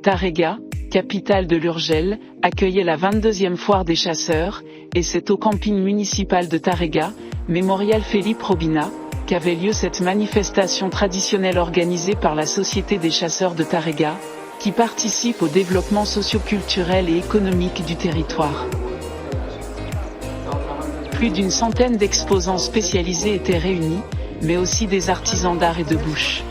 Tárrega, capitale de l'Urgell, accueillait la 22e foire des chasseurs, et c'est au camping municipal de Tárrega, mémorial Felipe Robina, qu'avait lieu cette manifestation traditionnelle organisée par la Société des chasseurs de Tárrega, qui participe au développement socio-culturel et économique du territoire. Plus d'une centaine d'exposants spécialisés étaient réunis, mais aussi des artisans d'art et de bouche.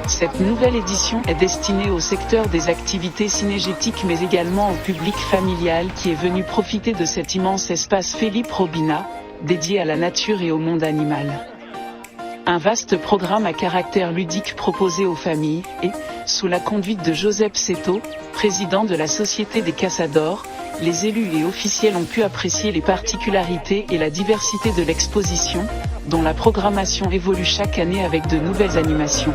Cette nouvelle édition est destinée au secteur des activités cinégétiques mais également au public familial qui est venu profiter de cet immense espace Felipe Robina, dédié à la nature et au monde animal. Un vaste programme à caractère ludique proposé aux familles et, sous la conduite de Josep Seto, président de la Société des Caçadors, les élus et officiels ont pu apprécier les particularités et la diversité de l'exposition, dont la programmation évolue chaque année avec de nouvelles animations.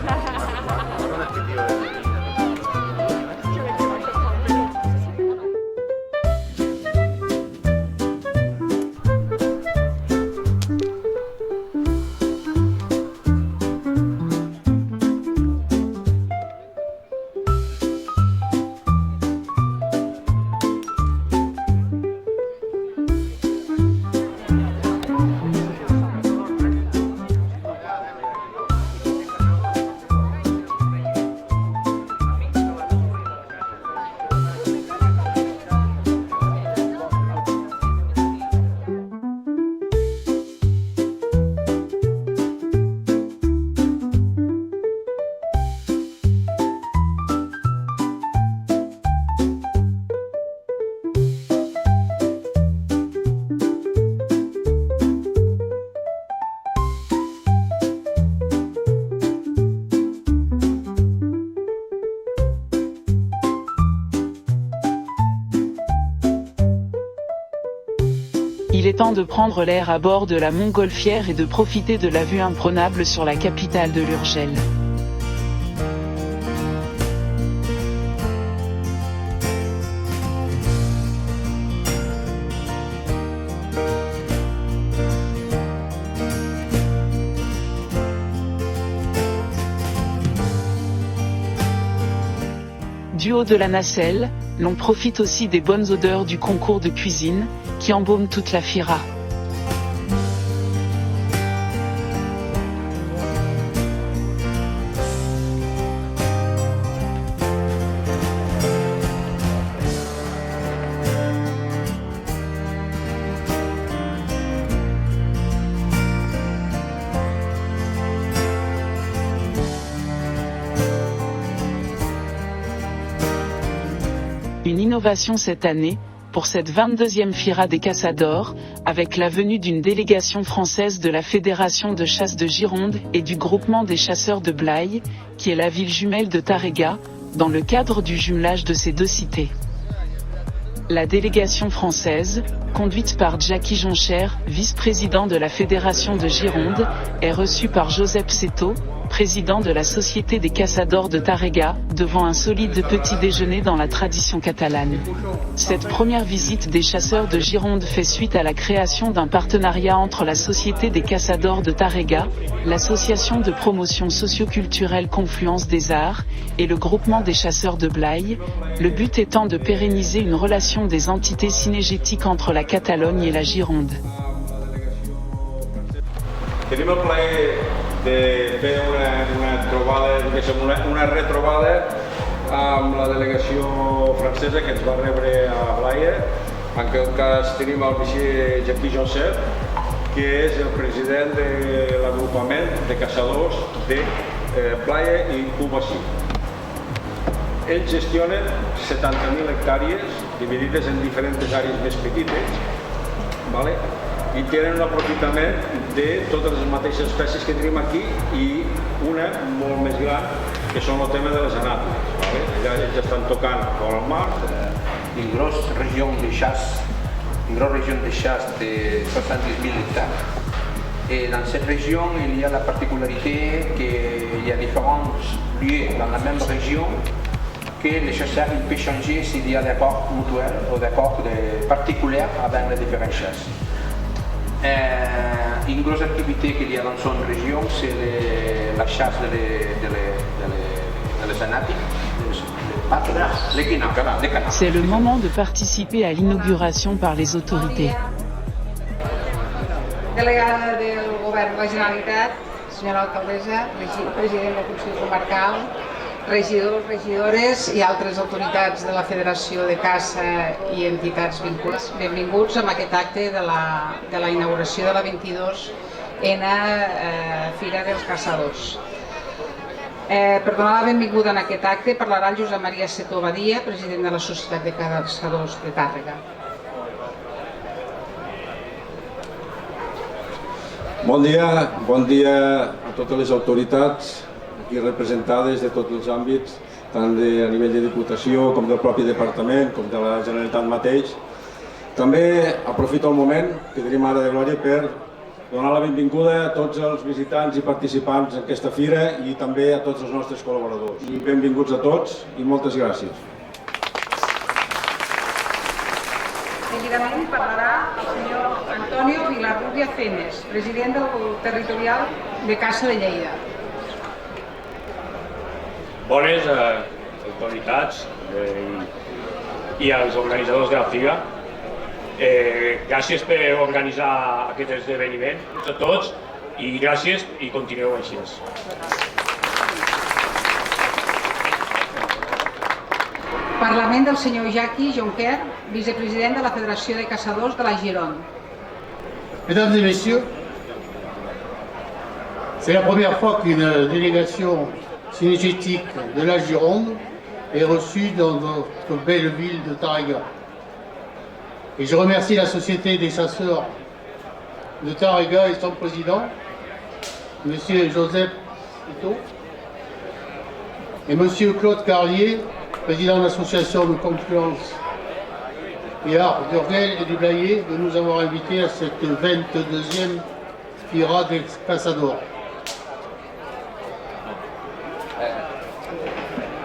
Il est temps de prendre l'air à bord de la montgolfière et de profiter de la vue imprenable sur la capitale de l'Urgell. Du haut de la nacelle, l'on profite aussi des bonnes odeurs du concours de cuisine, qui embaume toute la Fira. Une innovation cette année, pour cette 22e Fira des Caçadors, avec la venue d'une délégation française de la Fédération de chasse de Gironde et du groupement des chasseurs de Blaye, qui est la ville jumelle de Tárrega, dans le cadre du jumelage de ces deux cités. La délégation française, conduite par Jackie Joncher, vice-président de la Fédération de Gironde, est reçue par Josep Seto, président de la Société des Caçadors de Tárrega, devant un solide petit déjeuner dans la tradition catalane. Cette première visite des chasseurs de Gironde fait suite à la création d'un partenariat entre la Société des Caçadors de Tárrega, l'association de promotion socio-culturelle Confluence des Arts, et le groupement des chasseurs de Blaye, le but étant de pérenniser une relation des entités cinégétiques entre la Catalogne et la Gironde. De fer una trobada, una retrobada amb la delegació francesa que ens va rebre a Blaye. En aquest cas tenim el monsieur Jackie Joncher, que és el president de l'agrupament de caçadors de Blaye i Cubací. Ells gestionen 70.000 hectàrees dividides en diferents àrees més petites, ¿vale? I tenen un aprofitament de totes les mateixes espècies que tenim aquí i una molt més gran, que són el tema de les anàtomes. Allà ells estan tocant al mar. Une grosse région de chasse, de 70 000 hectares. Et dans cette région, il y a la particularité qu'il y a différents lieux dans la même région que les chasseurs peuvent changer s'il y a des accords mutuels ou des accords particuliers avec les différentes chasses. Une grosse activité qu'il y a dans son région, c'est la chasse de C'est le moment de participer à l'inauguration par les autorités. Delegada del Govern de la Generalitat, senyora alcaldessa, president del Consell Comarcal, regidors, regidores i altres autoritats de la Federació de Caça i entitats vinculades. Benvinguts a aquest acte de la inauguració de la 22ª Fira dels Caçadors. Per donar la benvinguda en aquest acte parlarà el Josep Maria Setó Badia, president de la Societat de Caçadors de Tàrrega. Bon dia a totes les autoritats aquí representades de tots els àmbits, tant a nivell de Diputació com del propi Departament, com de la Generalitat mateix. També aprofito el moment, que tenim ara de glòria, per donar la benvinguda a tots els visitants i participants en aquesta fira i també a tots els nostres col·laboradors. I benvinguts a tots i moltes gràcies. Seguidament parlarà el senyor Antonio Vilarrubia Cenes, president del Territorial de Caça de Lleida. Bones autoritats i als organitzadors de la Fira. Gràcies per organitzar aquest esdeveniment a tots i gràcies i continueu així. Parlament del senyor Jacqui Jonquer, vicepresident de la Federació de Caçadors de la Gironde. Mesdames et messieurs, c'est la première fois qu'une délégation synergétique de la Gironde est reçue dans notre belle ville de Tàrrega. Et je remercie la Société des chasseurs de Tàrrega et son président, M. Joseph Ito, et M. Claude Carlier, président de l'association de Confluence et Art d'Urgell et du Blayais, de nous avoir invités à cette 22e Fira des Caçadors.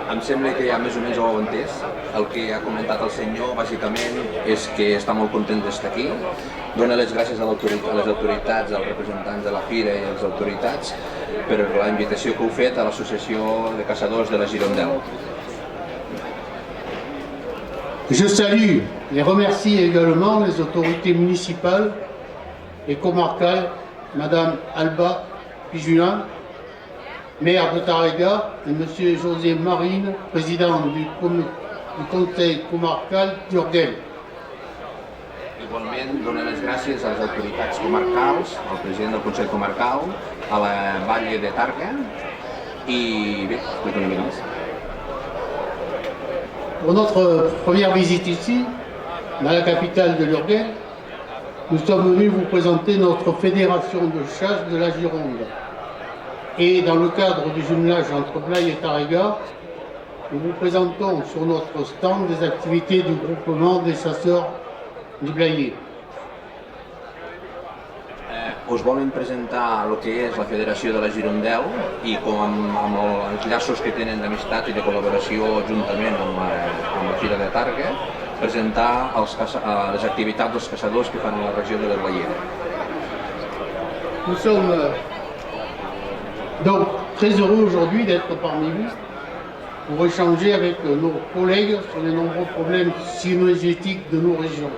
Em sembla que ja més o menys ho heu entès. El que ha comentat el senyor, bàsicament, és que està molt content d'estar aquí. Dóna les gràcies a les autoritats, als representants de la Fira i a les autoritats per la invitació que heu fet a l'Associació de Caçadors de la Girondelle. Je salue et remercie également les autorités municipales et comarcales, Madame Alba Pijulin, maire de Tàrrega, et M. José Marine, président du conseil comarcal d'Urgell. Igualment, dono les gràcies a les autoritats comarcals, al president del Consell Comarcal, a la Valle de Tàrrega i bé, explico una mica més. Pour notre première visite ici, dans la capitale de l'Urgell, nous sommes venus vous présenter notre fédération de chasse de la Gironde. Et dans le cadre du jumelage entre Blaye et Tàrrega, nous vous présentons sur notre stand des activités du groupement des chasseurs du Blayais. Us volen presentar el que és la Federació de la Girondelle i com amb els llaços que tenen d'amistat i de col·laboració juntament amb la Fira de Tàrrega, presentar les activitats dels caçadors que fan a la regió de l'Urgell. Nous sommes donc très heureux aujourd'hui d'être parmi vous pour échanger avec nos collègues sur les nombreux problèmes synergétiques de nos régions.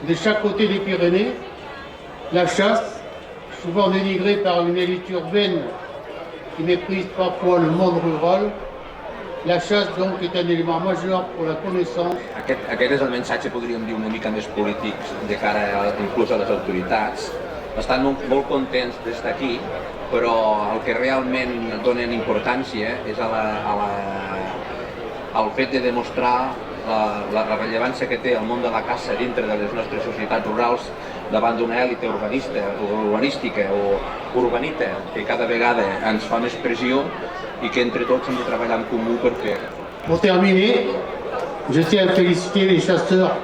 De chaque côté des Pyrénées, la chasse, souvent dénigrée par une élite urbaine qui méprise parfois le monde rural, la chasse donc est un élément majeur pour la connaissance. Aquest és el missatge, podríem dir, una mica més polític de cara inclús a les autoritats. Estan molt contents d'estar aquí, però el que realment donen importància és al fet de demostrar la rellevància que té el món de la caça dintre de les nostres societats rurals davant d'una èlite urbanística o urbanita que cada vegada ens fa més pressió i que entre tots hem de treballar en comú per fer. Pour terminer, je tiens à féliciter les chasseurs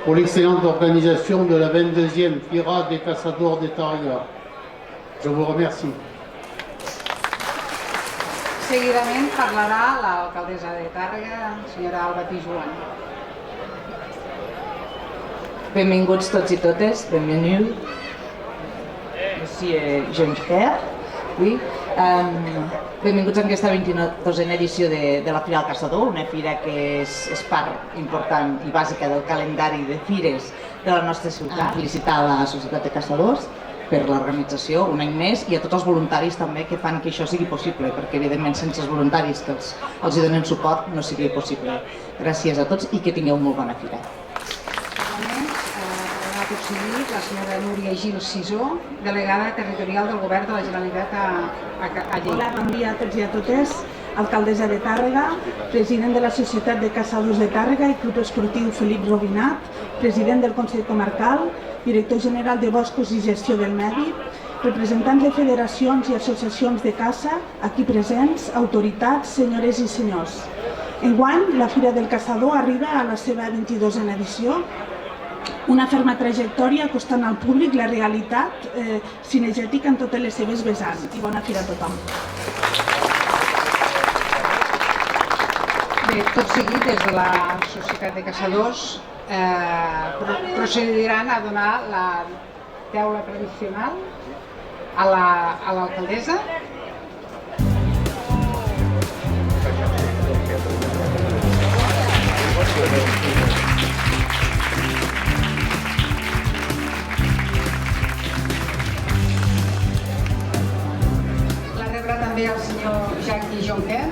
pour l'excellente organisation de la 22e Fira des Caçadors de Tàrrega. Je vous remercie. Seguidament parlarà l'alcaldessa de Tàrrega, senyora Alba Pijuan. Benvinguts tots i totes, benvenu, Monsieur Jonquer. Oui. Benvinguts a aquesta 22a edició de la Fira del Caçador, una fira que és part important i bàsica del calendari de fires de la nostra ciutat. Felicitar a la Societat de Caçadors per l'organització un any més i a tots els voluntaris també que fan que això sigui possible, perquè evidentment sense els voluntaris que els hi donen suport no seria possible. Gràcies a tots i que tingueu molt bona fira. Tot seguit, la senyora Núria Gil Sisó, delegada territorial del Govern de la Generalitat a Lleida. Hola, bon dia a tots i a totes. Alcaldessa de Tàrrega, president de la Societat de Caçadors de Tàrrega i Club Esportiu Felip Robinat, president del Consell Comarcal, director general de Boscos i Gestió del Medi, representants de federacions i associacions de caça, aquí presents, autoritats, senyores i senyors. Enguany, la Fira del Caçador arriba a la seva 22a edició, una ferma trajectòria acostant al públic la realitat cinegètica en totes les seves vessants. I bona fira a tothom. Bé, tot seguit, des de la Societat de Caçadors procediran a donar la teula tradicional a l'alcaldessa. També el senyor Jacqui Jonquer.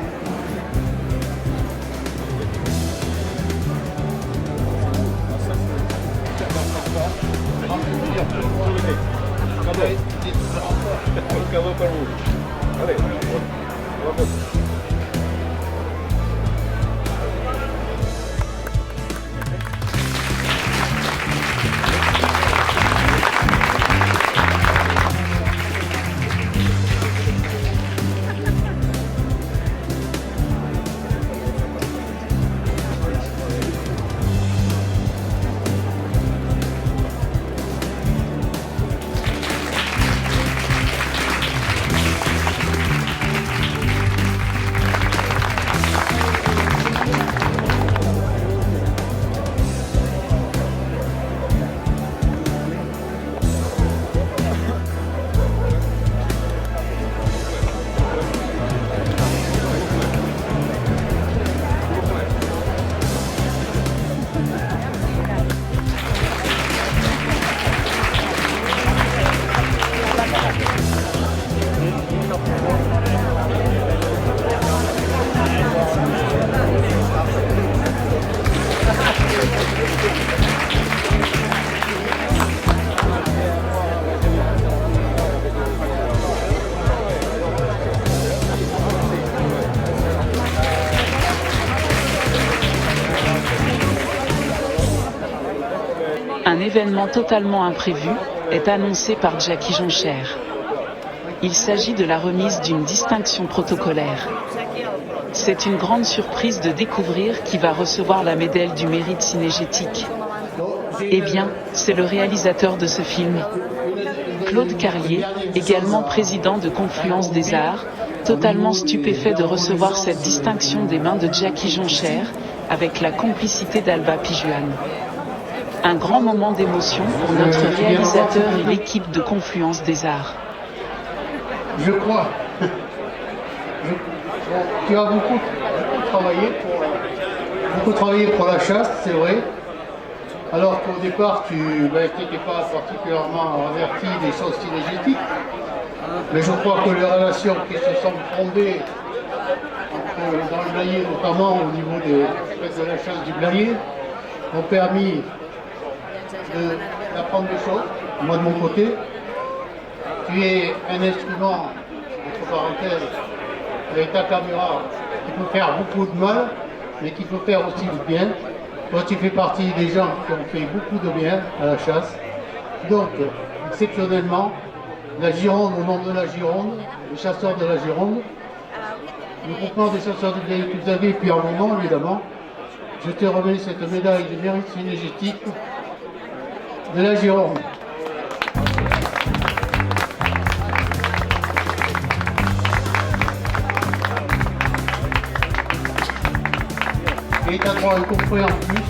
Un événement totalement imprévu est annoncé par Jacqui Jonquer. Il s'agit de la remise d'une distinction protocolaire. C'est une grande surprise de découvrir qui va recevoir la médaille du mérite cinégétique. Eh bien, c'est le réalisateur de ce film. Claude Carlier, également président de Confluence des Arts, totalement stupéfait de recevoir cette distinction des mains de Jacqui Jonquer, avec la complicité d'Alba Pijuan. Un grand moment d'émotion pour notre réalisateur et l'équipe de Confluence des Arts. Je crois. Tu as beaucoup travaillé pour la chasse, c'est vrai. Alors qu'au départ, tu n'étais pas particulièrement averti des choses cinégétiques. Mais je crois que les relations qui se sont fondées dans le Blayais, notamment au niveau de la chasse du Blayais, ont permis d'apprendre des choses. Moi de mon côté, tu es un instrument, entre parenthèses, avec ta caméra, qui peut faire beaucoup de mal, mais qui peut faire aussi du bien. Toi, tu fais partie des gens qui ont fait beaucoup de bien à la chasse. Donc, exceptionnellement, la Gironde, au nom de la Gironde, les chasseurs de la Gironde, le groupement des chasseurs du Blayais que vous avez, et puis en mon nom, évidemment, je te remets cette médaille de mérite cinégétique de la Gironde. Et tu as droit à un coffret en plus.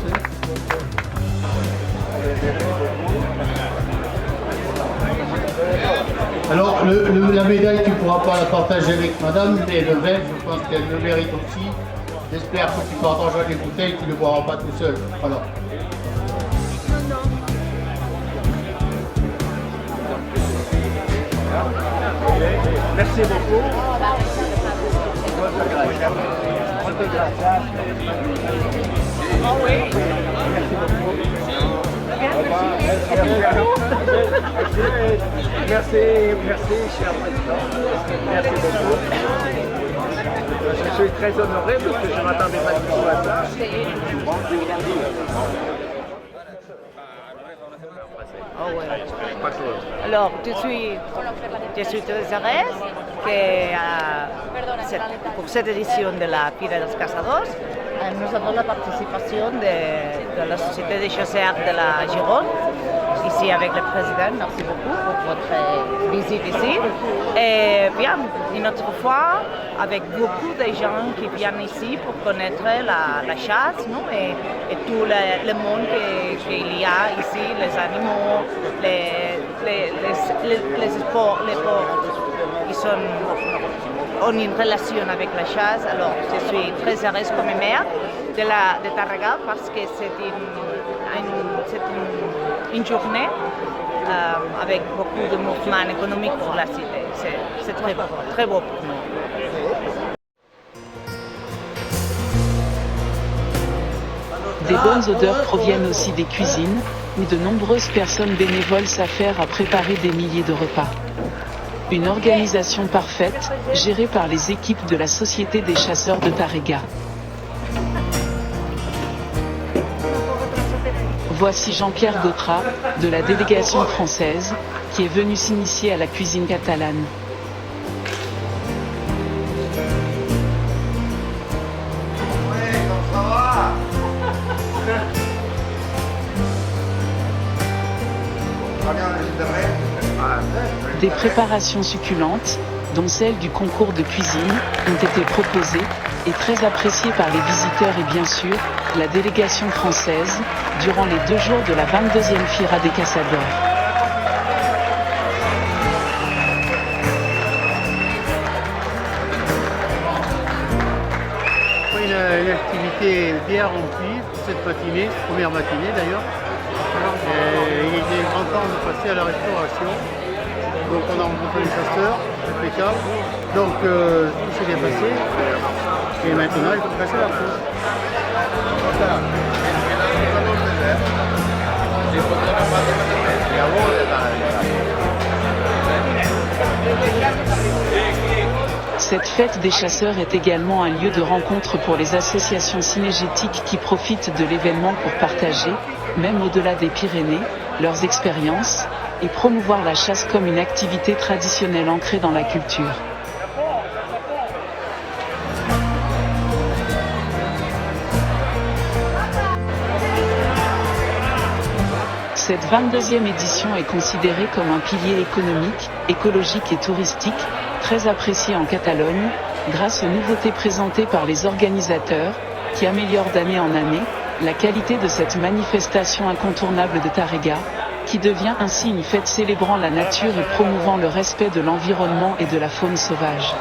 Alors, la médaille, tu ne pourras pas la partager avec madame, mais le vin, je pense qu'elle le mérite aussi. J'espère que tu partageras les bouteilles, tu ne le boiras pas tout seul. Voilà. Merci beaucoup. Merci, cher président. Merci beaucoup. Je suis très honoré parce que je ne m'attendais pas du tout à ça. Alors, je suis très heureuse que pour cette édition de la Fira dels Caçadors, nous avons la participation de la Société des chasseurs de la Gironde, ici avec le président. Merci beaucoup pour votre visite ici. Et bien, une autre fois, avec beaucoup de gens qui viennent ici pour connaître la chasse, non? Et tout le monde qu'il y a ici, les animaux, les sports, qui ont une relation avec la chasse. Alors, je suis très heureuse comme maire de Tàrrega parce que c'est une journée avec beaucoup de mouvements économiques pour la cité. C'est très beau pour nous. Des bonnes odeurs proviennent aussi des cuisines, où de nombreuses personnes bénévoles s'affairent à préparer des milliers de repas. Une organisation parfaite, gérée par les équipes de la Société des chasseurs de Tàrrega. Voici Jean-Pierre Gautra, de la délégation française, qui est venu s'initier à la cuisine catalane. Des préparations succulentes, dont celle du concours de cuisine, ont été proposées, et très appréciées par les visiteurs et bien sûr, la délégation française, durant les 2 jours de la 22e Fira des Caçadors. Une activité bien remplie pour cette matinée, première matinée d'ailleurs. Il est grand temps de passer à la restauration. Donc on a rencontré les chasseurs, impeccable. Donc tout s'est bien passé. Et maintenant il faut passer la pause. Cette fête des chasseurs est également un lieu de rencontre pour les associations cynégétiques qui profitent de l'événement pour partager, même au-delà des Pyrénées, leurs expériences, et promouvoir la chasse comme une activité traditionnelle ancrée dans la culture. Cette 22e édition est considérée comme un pilier économique, écologique et touristique, très apprécié en Catalogne, grâce aux nouveautés présentées par les organisateurs, qui améliorent d'année en année la qualité de cette manifestation incontournable de Tàrrega, qui devient ainsi une fête célébrant la nature et promouvant le respect de l'environnement et de la faune sauvage.